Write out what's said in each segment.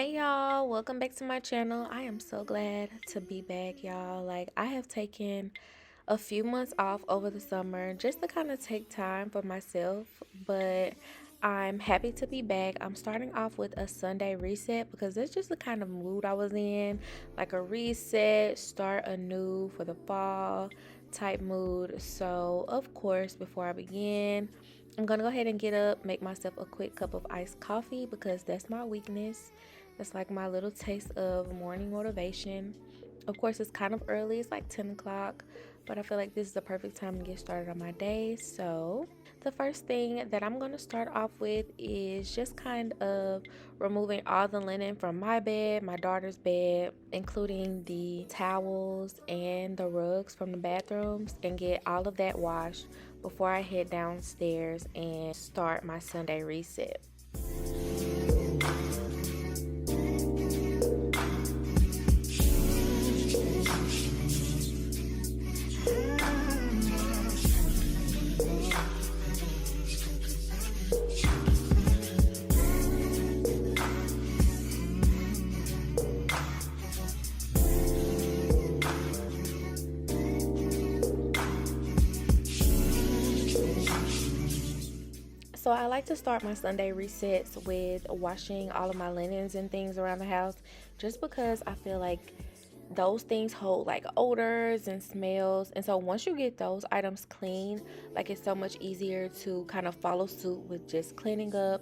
Hey y'all, welcome back to my channel. I am so glad to be back, y'all. Like, I have taken a few months off over the summer just to kind of take time for myself, but I'm happy to be back. I'm starting off with a Sunday reset because that's just the kind of mood I was in, like a reset, start anew for the fall type mood. So, of course, before I begin, I'm gonna go ahead and get up, make myself a quick cup of iced coffee because that's my weakness. That's like my little taste of morning motivation. Of course, it's kind of early, it's like 10 o'clock, but I feel like this is the perfect time to get started on my day. So, the first thing that I'm going to start off with is just kind of removing all the linen from my bed, my daughter's bed, including the towels and the rugs from the bathrooms, and get all of that washed before I head downstairs and start my Sunday reset. So I like to start my Sunday resets with washing all of my linens and things around the house just because I feel like those things hold like odors and smells. And so once you get those items clean, like it's so much easier to kind of follow suit with just cleaning up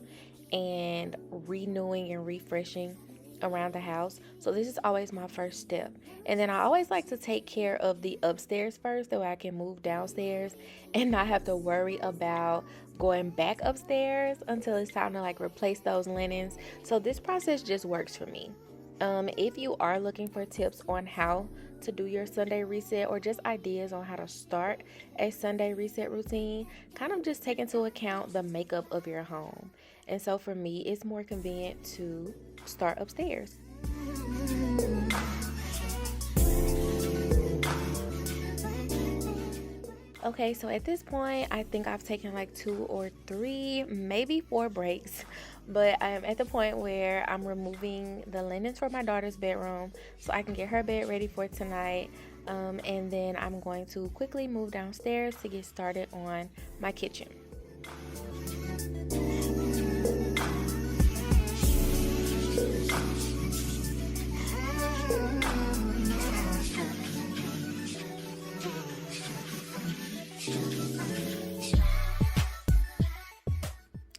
and renewing and refreshing around the house. So this is always my first step. And then I always like to take care of the upstairs first so I can move downstairs and not have to worry about going back upstairs until it's time to like replace those linens. So this process just works for me. If you are looking for tips on how to do your Sunday reset or just ideas on how to start a Sunday reset routine, kind of just take into account the makeup of your home. And so for me, it's more convenient to start upstairs. Okay, so at this point, I think I've taken like 2 or 3, maybe 4 breaks, but I am at the point where I'm removing the linens from my daughter's bedroom so I can get her bed ready for tonight. And then I'm going to quickly move downstairs to get started on my kitchen.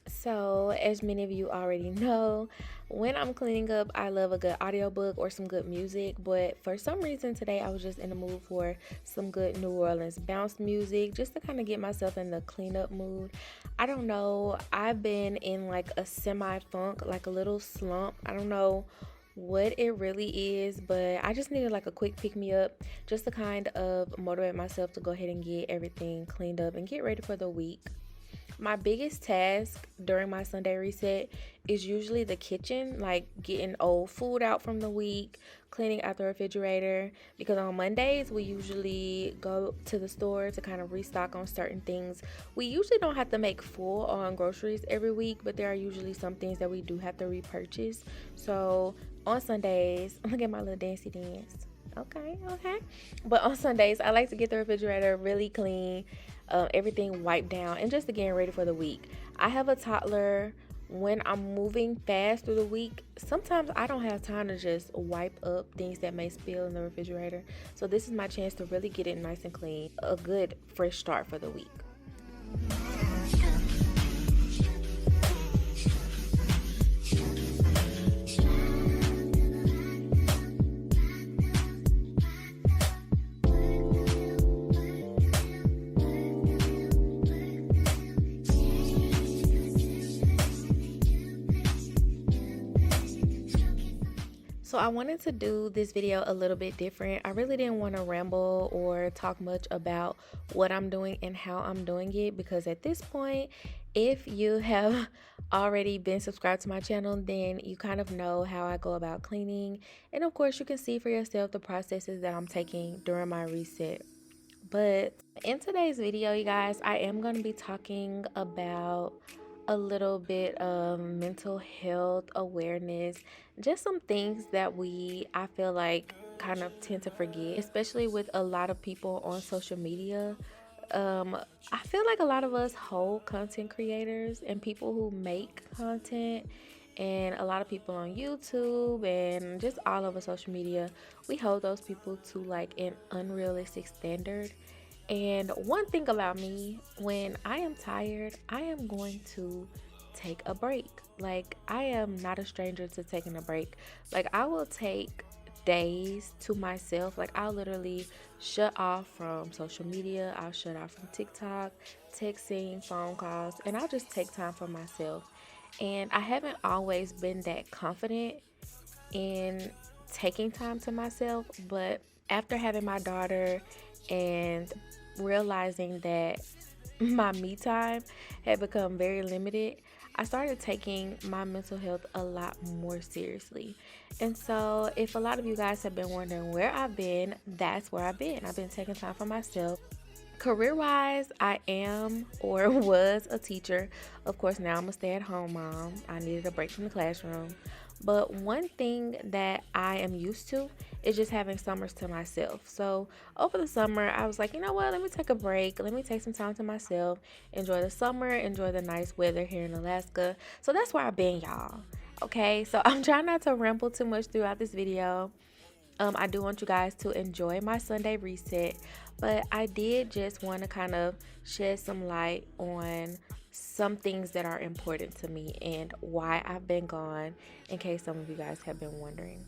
So, as many of you already know, when I'm cleaning up, I love a good audiobook or some good music. But for some reason today, I was just in the mood for some good New Orleans bounce music just to kind of get myself in the cleanup mood. I don't know. I've been in like a semi funk, like a little slump. I don't know what it really is, but I just needed like a quick pick me up just to kind of motivate myself to go ahead and get everything cleaned up and get ready for the week. My biggest task during my Sunday reset is usually the kitchen, like getting old food out from the week, cleaning out the refrigerator. Because on Mondays, we usually go to the store to kind of restock on certain things. We usually don't have to make full on groceries every week, but there are usually some things that we do have to repurchase. So on Sundays, look at my little dancey dance. Okay. But on Sundays, I like to get the refrigerator really clean, everything wiped down, and just getting ready for the week. I have a toddler. When I'm moving fast through the week, sometimes I don't have time to just wipe up things that may spill in the refrigerator. So this is my chance to really get it nice and clean, a good fresh start for the week. So I wanted to do this video a little bit different. I really didn't want to ramble or talk much about what I'm doing and how I'm doing it because at this point, if you have already been subscribed to my channel, then you kind of know how I go about cleaning. And of course, you can see for yourself the processes that I'm taking during my reset. But in today's video, you guys, I am going to be talking about a little bit of mental health awareness, just some things that I feel like, kind of tend to forget, especially with a lot of people on social media. Um, I feel like a lot of us whole content creators and people who make content, and a lot of people on YouTube and just all over social media, we hold those people to like an unrealistic standard. And one thing about me, when I am tired, I am going to take a break. Like, I am not a stranger to taking a break. Like, I will take days to myself. Like, I'll literally shut off from social media, I'll shut off from TikTok, texting, phone calls, and I'll just take time for myself. And I haven't always been that confident in taking time to myself, but after having my daughter and realizing that my me time had become very limited, I started taking my mental health a lot more seriously. And so, if a lot of you guys have been wondering where I've been, that's where I've been. I've been taking time for myself. Career wise, I am or was a teacher. Of course, now I'm a stay at home mom. I needed a break from the classroom. But one thing that I am used to is just having summers to myself. So over the summer, I was like, you know what? Let me take a break. Let me take some time to myself. Enjoy the summer. Enjoy the nice weather here in Alaska. So that's where I've been, y'all. Okay, so I'm trying not to ramble too much throughout this video. I do want you guys to enjoy my Sunday reset, but I did just want to kind of shed some light on some things that are important to me and why I've been gone, in case some of you guys have been wondering.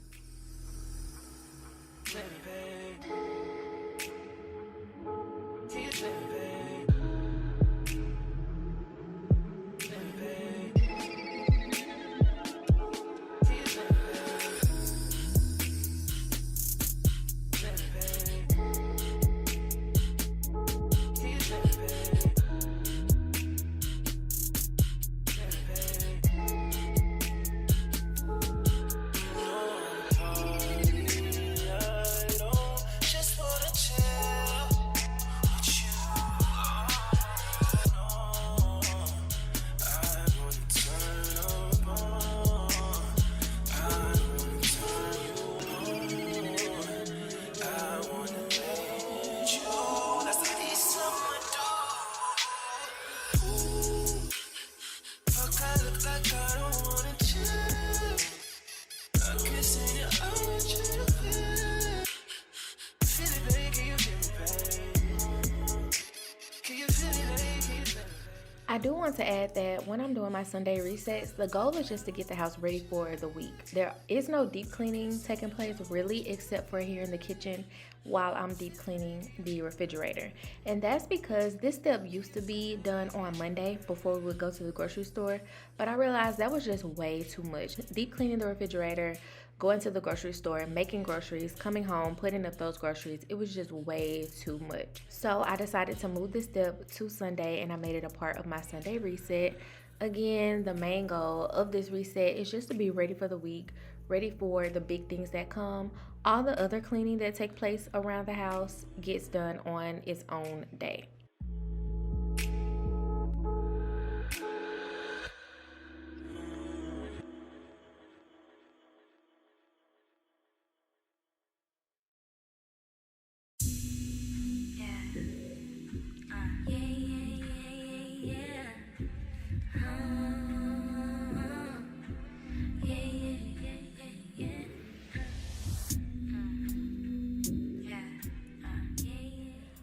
I do want to add that when I'm doing my Sunday resets, the goal is just to get the house ready for the week. There is no deep cleaning taking place really, except for here in the kitchen while I'm deep cleaning the refrigerator. And that's because this step used to be done on Monday before we would go to the grocery store, but I realized that was just way too much. Deep cleaning the refrigerator, going to the grocery store, making groceries, coming home, putting up those groceries, it was just way too much. So I decided to move this step to Sunday and I made it a part of my Sunday reset. Again, the main goal of this reset is just to be ready for the week, ready for the big things that come. All the other cleaning that takes place around the house gets done on its own day.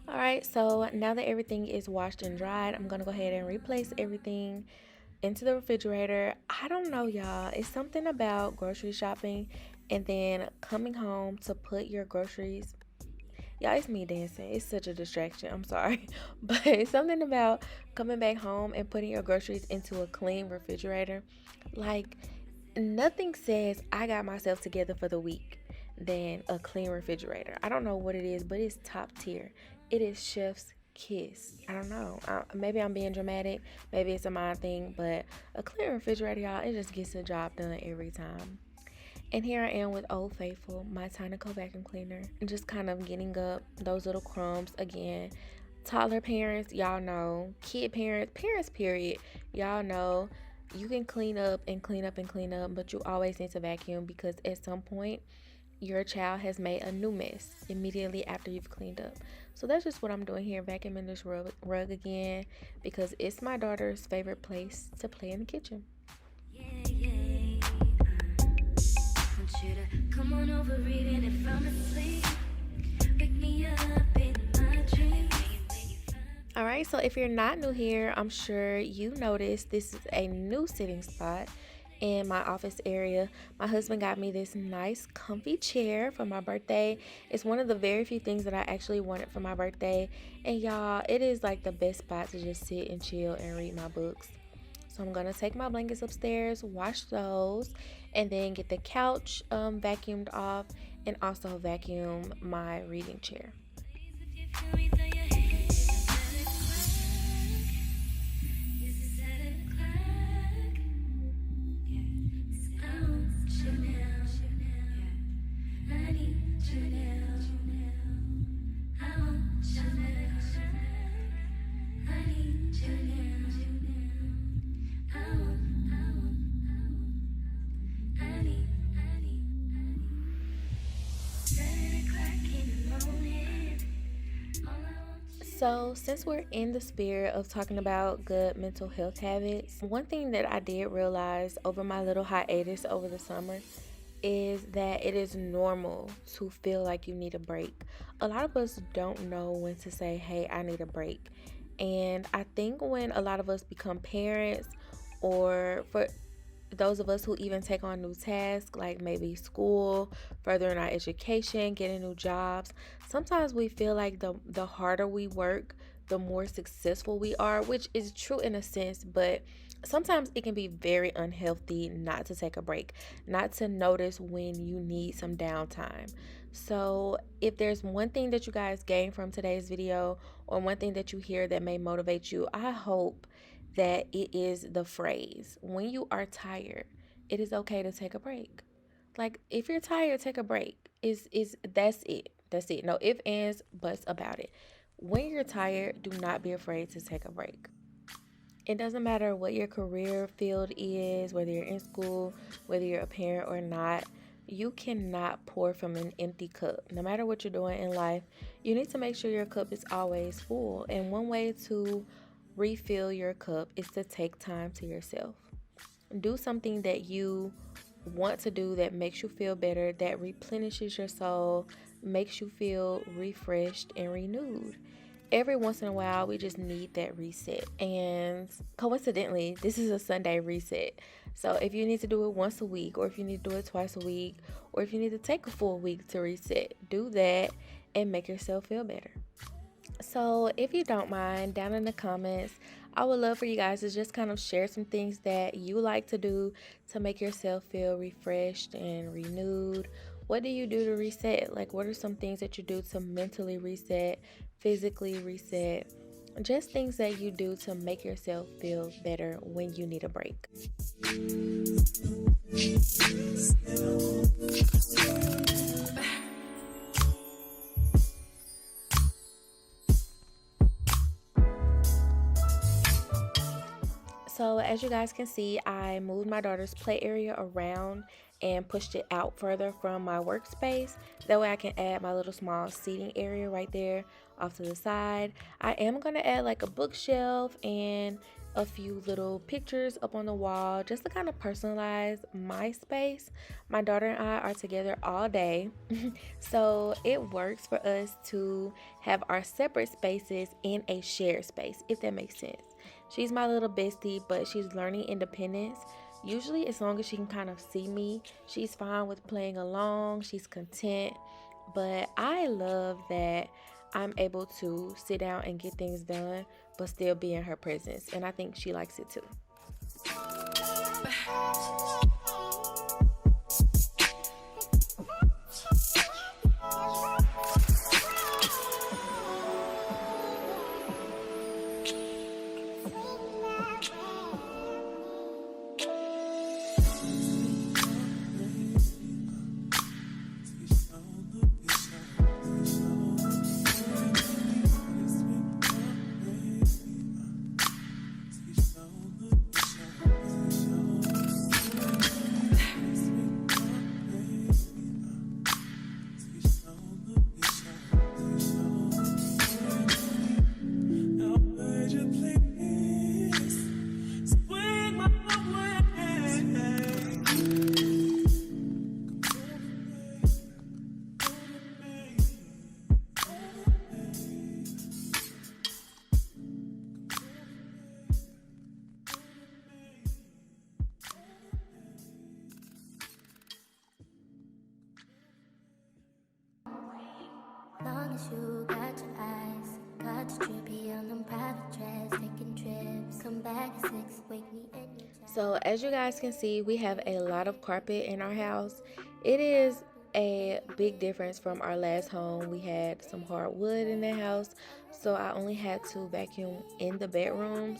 All right, so now that everything is washed and dried, I'm gonna go ahead and replace everything into the refrigerator. I don't know, y'all. It's something about grocery shopping and then coming home to put your groceries. Y'all, it's me dancing. It's such a distraction. I'm sorry. But it's something about coming back home and putting your groceries into a clean refrigerator. Like, nothing says I got myself together for the week than a clean refrigerator. I don't know what it is, but it's top tier. It is chef's kiss. I don't know. Maybe I'm being dramatic. Maybe it's a mind thing, but a clean refrigerator, y'all, it just gets the job done every time. And here I am with Old Faithful, my Tinaco vacuum cleaner, and just kind of getting up those little crumbs again. Toddler parents, y'all know. Kid parents, parents period, y'all know. You can clean up and clean up and clean up, but you always need to vacuum because at some point your child has made a new mess immediately after you've cleaned up. So that's just what I'm doing here, vacuuming this rug again because it's my daughter's favorite place to play in the kitchen. Come on over, even if I'm asleep. Wake me up in my dreams. Alright, so if you're not new here, I'm sure you noticed this is a new sitting spot in my office area. My husband got me this nice comfy chair for my birthday. It's one of the very few things that I actually wanted for my birthday. And y'all, it is like the best spot to just sit and chill and read my books. So I'm going to take my blankets upstairs, wash those, and then get the couch vacuumed off and also vacuum my reading chair. So, since we're in the spirit of talking about good mental health habits, one thing that I did realize over my little hiatus over the summer is that it is normal to feel like you need a break. A lot of us don't know when to say, hey, I need a break. And I think when a lot of us become parents, or for those of us who even take on new tasks like maybe school, furthering our education, getting new jobs, sometimes we feel like the harder we work, the more successful we are, which is true in a sense, but sometimes it can be very unhealthy not to take a break, not to notice when you need some downtime. So if there's one thing that you guys gain from today's video, or one thing that you hear that may motivate you, I hope that it is the phrase, when you are tired, it is okay to take a break. Like, if you're tired, take a break. Is That's it. That's it. No ifs, ands, buts about it. When you're tired, do not be afraid to take a break. It doesn't matter what your career field is, whether you're in school, whether you're a parent or not. You cannot pour from an empty cup. No matter what you're doing in life, you need to make sure your cup is always full. And one way to refill your cup is to take time to yourself. Do something that you want to do that makes you feel better, that replenishes your soul, makes you feel refreshed and renewed. Every once in a while, we just need that reset. And coincidentally, this is a Sunday reset. So if you need to do it once a week, or if you need to do it twice a week, or if you need to take a full week to reset, do that and make yourself feel better. So if you don't mind, down in the comments, I would love for you guys to just kind of share some things that you like to do to make yourself feel refreshed and renewed. What do you do to reset? Like, what are some things that you do to mentally reset, physically reset? Just things that you do to make yourself feel better when you need a break. So as you guys can see, I moved my daughter's play area around and pushed it out further from my workspace. That way I can add my little small seating area right there off to the side. I am going to add like a bookshelf and a few little pictures up on the wall just to kind of personalize my space. My daughter and I are together all day, so it works for us to have our separate spaces in a shared space, if that makes sense. She's my little bestie, but she's learning independence. Usually, as long as she can kind of see me, she's fine with playing along. She's content. But I love that I'm able to sit down and get things done, but still be in her presence. And I think she likes it too. promise you got your eyes, got you trippy on them private jets, taking trips, come back at 6, wake me in your chest. So as you guys can see, we have a lot of carpet in our house. It is a big difference from our last home. We had some hardwood in the house, so I only had to vacuum in the bedrooms.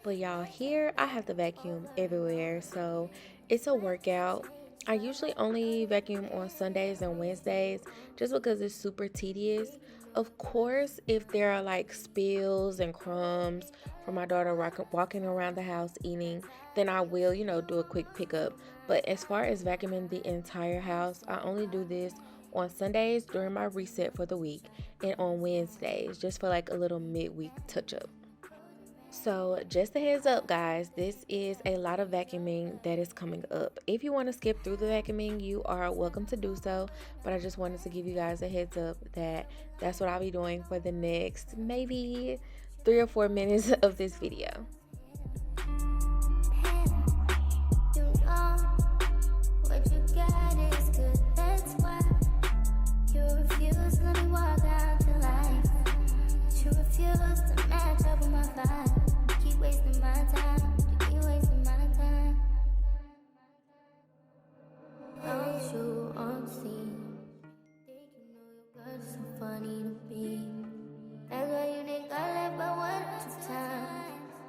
But y'all, here I have to vacuum everywhere, so it's a workout. I usually only vacuum on Sundays and Wednesdays just because it's super tedious. Of course, if there are like spills and crumbs from my daughter walking around the house eating, then I will, do a quick pickup. But as far as vacuuming the entire house, I only do this on Sundays during my reset for the week and on Wednesdays just for like a little midweek touch up. So, just a heads up, guys, this is a lot of vacuuming that is coming up. If you want to skip through the vacuuming, you are welcome to do so. But I just wanted to give you guys a heads up that that's what I'll be doing for the next maybe 3 or 4 minutes of this video.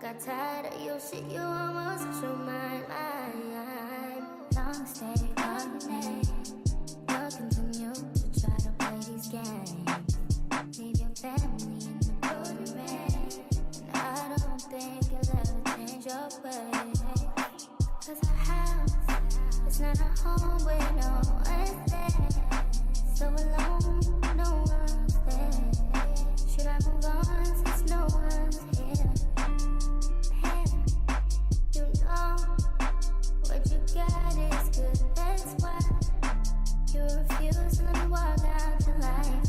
Got tired of your shit, you almost lost your mind. Long stay all night, you'll continue to try to play these games. Leave your family in the cold rain, and I don't think you'll ever change your ways. Cause our house is not a home where no one's there. So alone, no one's there. Should I move on since no one's here? What you got is good, that's why you refuse to let me walk out your life.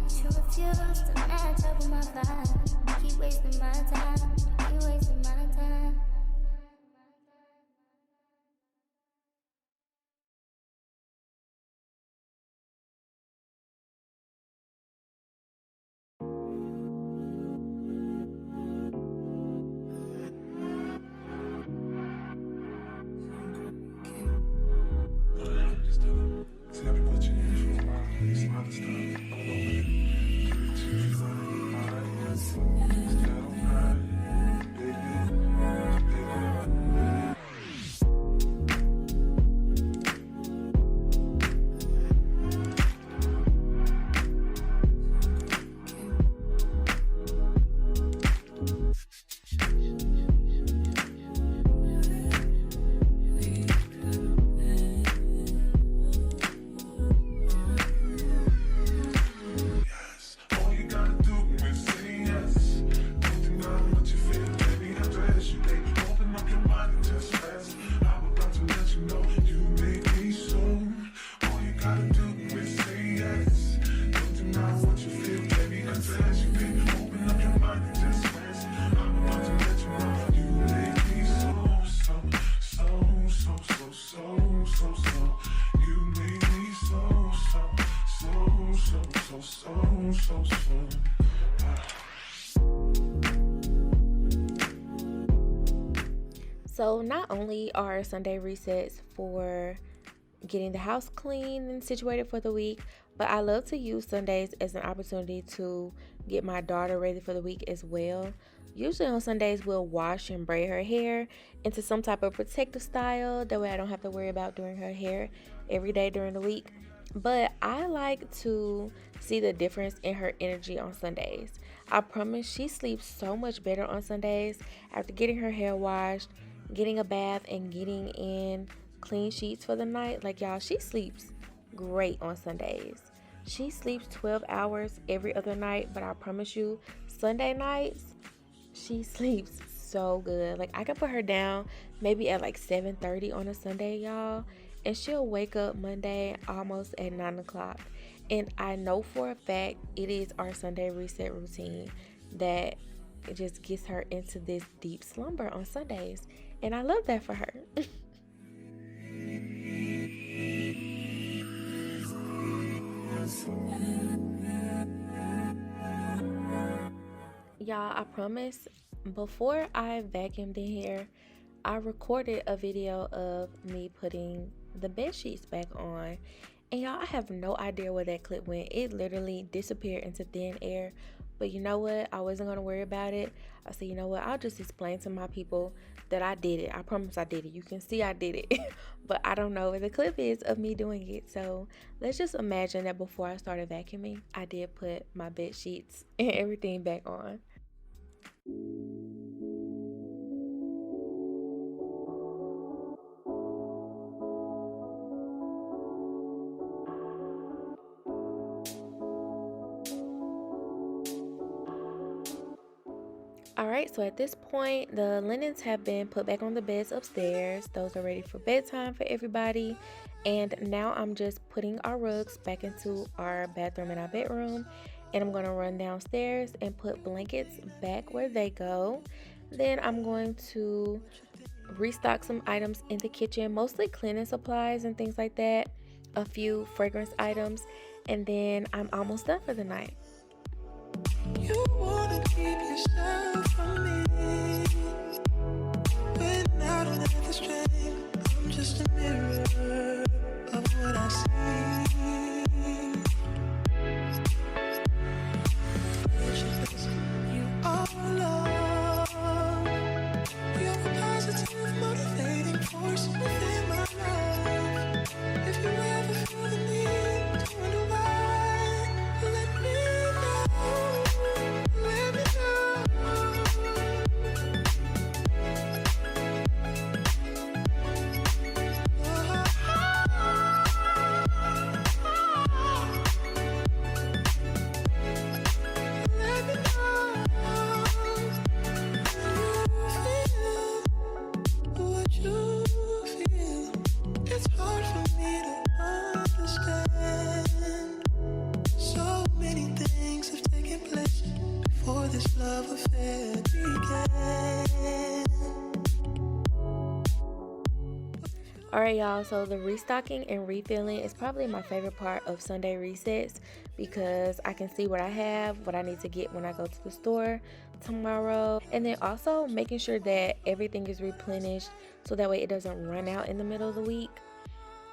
You refuse to match up with my vibe. You keep wasting my time, you keep wasting my time. So not only are Sunday resets for getting the house clean and situated for the week, but I love to use Sundays as an opportunity to get my daughter ready for the week as well. Usually on Sundays, we'll wash and braid her hair into some type of protective style. That way I don't have to worry about doing her hair every day during the week. But I like to see the difference in her energy on Sundays. I promise she sleeps so much better on Sundays after getting her hair washed, getting a bath, and getting in clean sheets for the night. Like, y'all, she sleeps great on Sundays. She sleeps 12 hours every other night, but I promise you, Sunday nights, she sleeps so good. Like, I can put her down maybe at like 7:30 on a Sunday, y'all, and she'll wake up Monday almost at 9 o'clock. And I know for a fact it is our Sunday reset routine that it just gets her into this deep slumber on Sundays. And I love that for her. Y'all, I promise, before I vacuumed in here, I recorded a video of me putting the bed sheets back on. And y'all, I have no idea where that clip went. It literally disappeared into thin air. But you know what? I wasn't going to worry about it. I said, you know what? I'll just explain to my people that I did it. I promise I did it. You can see I did it. But I don't know where the clip is of me doing it. So let's just imagine that before I started vacuuming, I did put my bed sheets and everything back on. All right, so at this point, the linens have been put back on the beds upstairs. Those are ready for bedtime for everybody. And now I'm just putting our rugs back into our bathroom and our bedroom. And I'm going to run downstairs and put blankets back where they go. Then I'm going to restock some items in the kitchen, mostly cleaning supplies and things like that, a few fragrance items, and then I'm almost done for the night. You wanna keep yourself from me. When I don't have the strength, I'm just a mirror of what I see. You are love. You're a positive, motivating force within my life. If you ever feel the need to wonder why, let me know. Let me what you feel. It's hard for me to understand. So many things have taken place before this love affair began. Alright, y'all, so the restocking and refilling is probably my favorite part of Sunday resets because I can see what I have, what I need to get when I go to the store tomorrow, and then also making sure that everything is replenished so that way it doesn't run out in the middle of the week.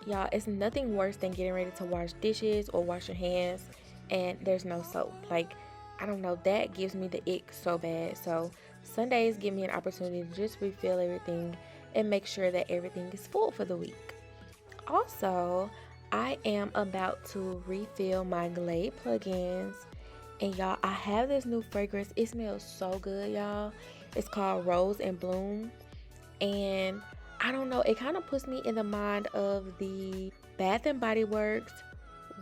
Y'all, it's nothing worse than getting ready to wash dishes or wash your hands and there's no soap. Like, I don't know, that gives me the ick so bad. So Sundays give me an opportunity to just refill everything and make sure that everything is full for the week. Also, I am about to refill my Glade plugins. And y'all, I have this new fragrance. It smells so good, y'all. It's called Rose and Bloom. And I don't know, it kind of puts me in the mind of the Bath and Body Works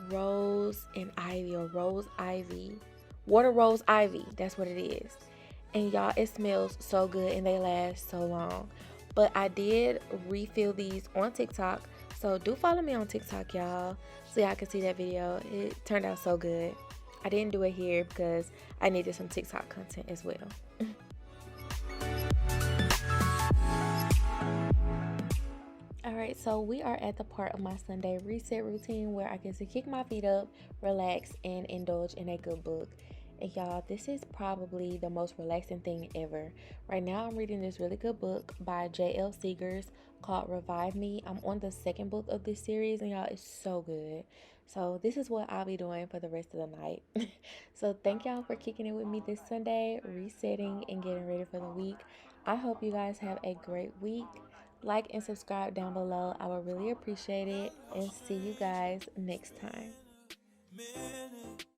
Rose and Ivy, or Rose Ivy, Water Rose Ivy. That's what it is. And y'all, it smells so good and they last so long. But I did refill these on TikTok, so do follow me on TikTok, y'all, so y'all can see that video. It turned out so good. I didn't do it here because I needed some TikTok content as well. Alright, so we are at the part of my Sunday reset routine where I get to kick my feet up, relax, and indulge in a good book. And y'all, this is probably the most relaxing thing ever. Right now, I'm reading this really good book by J.L. Seegers called Revive Me. I'm on the second book of this series, and y'all, it's so good. So this is what I'll be doing for the rest of the night. So thank y'all for kicking it with me this Sunday, resetting and getting ready for the week. I hope you guys have a great week. Like and subscribe down below. I would really appreciate it. And see you guys next time.